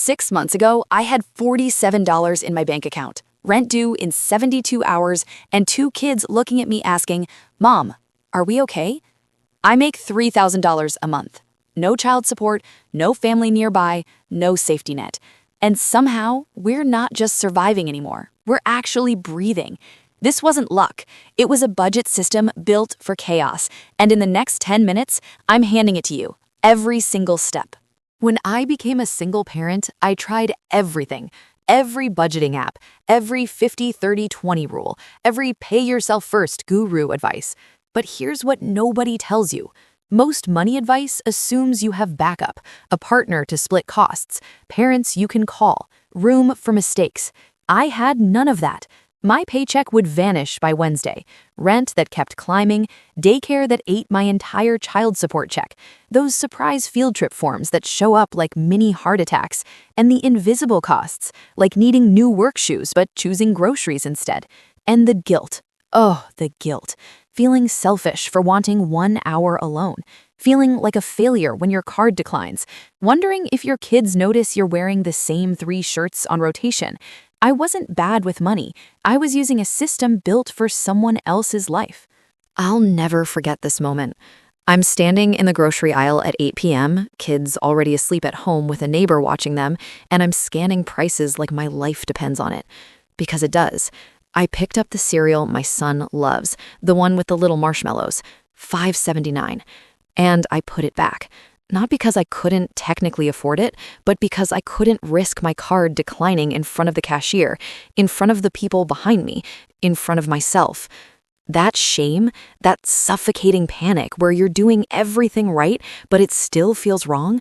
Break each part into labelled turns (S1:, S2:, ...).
S1: 6 months ago, I had $47 in my bank account, rent due in 72 hours, and two kids looking at me asking, "Mom, are we okay?" I make $3,000 a month. No child support, no family nearby, no safety net. And somehow, we're not just surviving anymore. We're actually breathing. This wasn't luck. It was a budget system built for chaos. And in the next 10 minutes, I'm handing it to you, every single step. When I became a single parent, I tried everything. Every budgeting app, every 50-30-20 rule, every pay yourself first guru advice. But here's what nobody tells you. Most money advice assumes you have backup, a partner to split costs, parents you can call, room for mistakes. I had none of that. My paycheck would vanish by Wednesday, rent that kept climbing, daycare that ate my entire child support check, those surprise field trip forms that show up like mini heart attacks, and the invisible costs, like needing new work shoes but choosing groceries instead. And the guilt. Oh, the guilt. Feeling selfish for wanting 1 hour alone. Feeling like a failure when your card declines. Wondering if your kids notice you're wearing the same 3 shirts on rotation. I wasn't bad with money. I was using a system built for someone else's life. I'll never forget this moment. I'm standing in the grocery aisle at 8 p.m., kids already asleep at home with a neighbor watching them, and I'm scanning prices like my life depends on it. Because it does. I picked up the cereal my son loves, the one with the little marshmallows, $5.79, and I put it back. Not because I couldn't technically afford it, but because I couldn't risk my card declining in front of the cashier, in front of the people behind me, in front of myself. That shame, that suffocating panic where you're doing everything right, but it still feels wrong,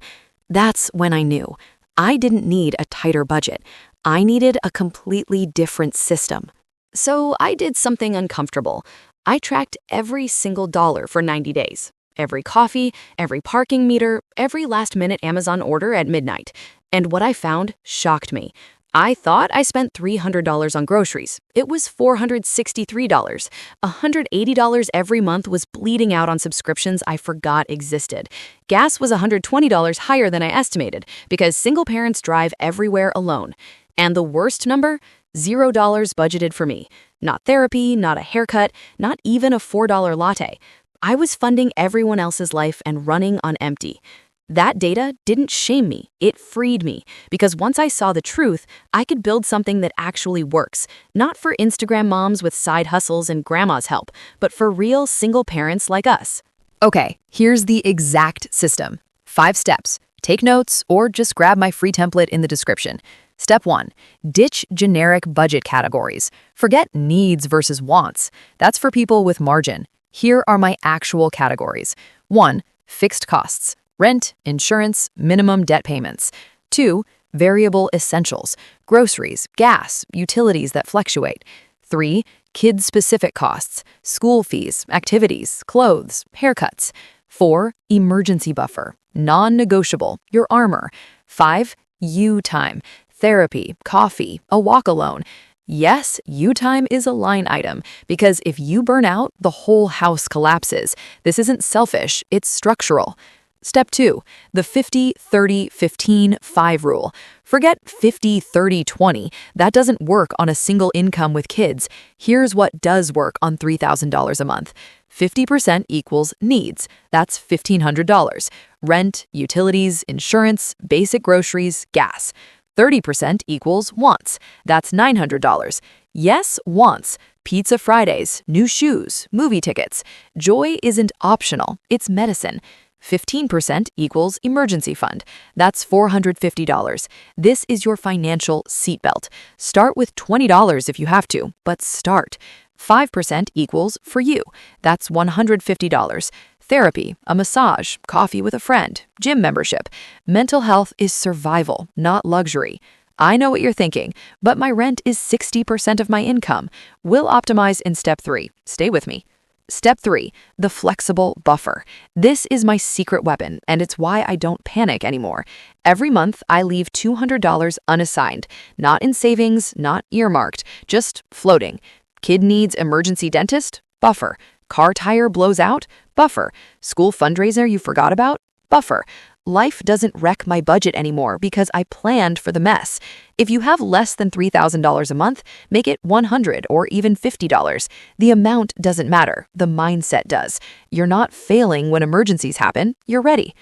S1: that's when I knew. I didn't need a tighter budget. I needed a completely different system. So I did something uncomfortable. I tracked every single dollar for 90 days. Every coffee, every parking meter, every last-minute Amazon order at midnight. And what I found shocked me. I thought I spent $300 on groceries. It was $463. $180 every month was bleeding out on subscriptions I forgot existed. Gas was $120 higher than I estimated because single parents drive everywhere alone. And the worst number? $0 budgeted for me. Not therapy, not a haircut, not even a $4 latte. I was funding everyone else's life and running on empty. That data didn't shame me, it freed me, because once I saw the truth, I could build something that actually works, not for Instagram moms with side hustles and grandma's help, but for real single parents like us. Okay, here's the exact system. 5 steps. Take notes or just grab my free template in the description. Step 1. Ditch generic budget categories. Forget needs versus wants. That's for people with margin. Here are my actual categories. 1. Fixed costs. Rent, insurance, minimum debt payments. 2. Variable essentials. Groceries, gas, utilities that fluctuate. 3. Kid-specific costs. School fees, activities, clothes, haircuts. 4. Emergency buffer. Non-negotiable. Your armor. 5. You time. Therapy, coffee, a walk alone. Yes, you time is a line item, because if you burn out, the whole house collapses. This isn't selfish, it's structural. Step 2, the 50-30-15-5 rule. Forget 50-30-20. That doesn't work on a single income with kids. Here's what does work on $3,000 a month. 50% equals needs. That's $1,500. Rent, utilities, insurance, basic groceries, gas. 30% equals wants. That's $900. Yes, wants. Pizza Fridays, new shoes, movie tickets. Joy isn't optional, it's medicine. 15% equals emergency fund. That's $450. This is your financial seatbelt. Start with $20 if you have to, but start. 5% equals for you. That's $150. Therapy, a massage, coffee with a friend, gym membership. Mental health is survival, not luxury. I know what you're thinking, but my rent is 60% of my income. We'll optimize in step 3. Stay with me. Step 3, the flexible buffer. This is my secret weapon, and it's why I don't panic anymore. Every month, I leave $200 unassigned, not in savings, not earmarked, just floating. Kid needs emergency dentist? Buffer. Car tire blows out? Buffer. School fundraiser you forgot about? Buffer. life doesn't wreck my budget anymore because I planned for the mess. If you have less than $3,000 a month, make it $100 or even $50. The amount doesn't matter, the mindset does. You're not failing when emergencies happen, you're ready.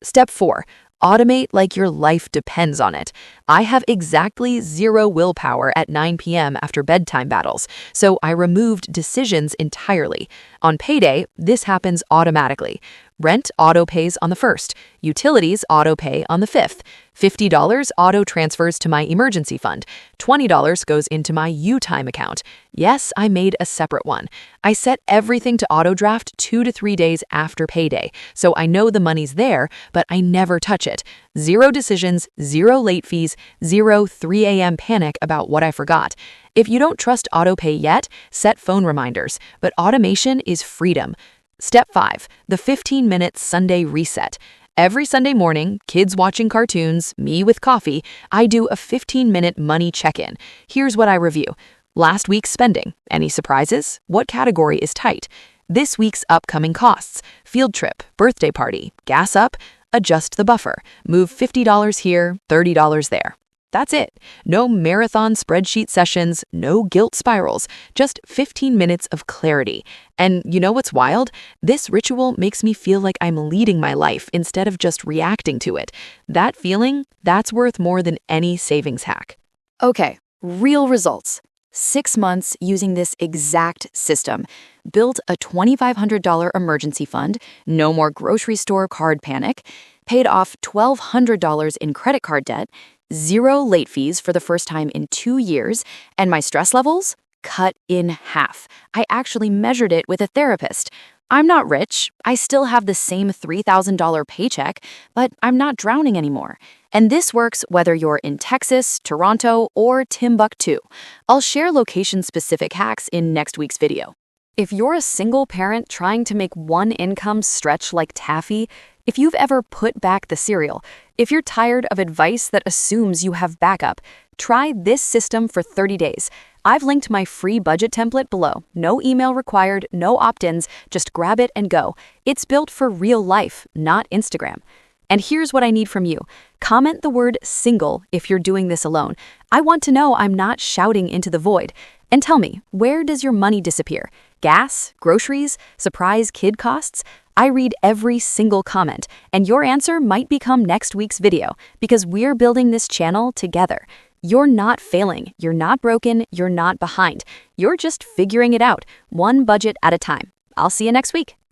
S1: Step 4. Automate like your life depends on it. I have exactly 0 willpower at 9 p.m. after bedtime battles, so I removed decisions entirely. On payday, this happens automatically. Rent auto-pays on the 1st. Utilities auto-pay on the 5th. $50 auto-transfers to my emergency fund. $20 goes into my U-Time account. Yes, I made a separate one. I set everything to auto-draft 2 to 3 days after payday, so I know the money's there, but I never touch it. 0 decisions, 0 late fees, 0 3 a.m. panic about what I forgot. If you don't trust auto-pay yet, set phone reminders, but automation is freedom. Step 5. The 15-minute Sunday reset. Every Sunday morning, kids watching cartoons, me with coffee, I do a 15-minute money check-in. Here's what I review. Last week's spending. Any surprises? What category is tight? This week's upcoming costs. Field trip, birthday party, gas up, adjust the buffer. Move $50 here, $30 there. That's it. No marathon spreadsheet sessions, no guilt spirals, just 15 minutes of clarity. And you know what's wild? This ritual makes me feel like I'm leading my life instead of just reacting to it. That feeling, that's worth more than any savings hack. Okay, real results. 6 months using this exact system. Built a $2,500 emergency fund, no more grocery store card panic, paid off $1,200 in credit card debt, 0 late fees for the first time in 2 years, and my stress levels cut in half. I actually measured it with a therapist. I'm not rich. I still have the same $3,000 paycheck, but I'm not drowning anymore. And this works whether you're in Texas, Toronto, or Timbuktu. I'll share location-specific hacks in next week's video. If you're a single parent trying to make one income stretch like taffy, if you've ever put back the cereal, if you're tired of advice that assumes you have backup, try this system for 30 days. I've linked my free budget template below. No email required, no opt-ins, just grab it and go. It's built for real life, not Instagram. And here's what I need from you. Comment the word single if you're doing this alone. I want to know I'm not shouting into the void. And tell me, where does your money disappear? Gas? Groceries? Surprise kid costs? I read every single comment, and your answer might become next week's video because we're building this channel together. You're not failing, you're not broken, you're not behind. You're just figuring it out, one budget at a time. I'll see you next week.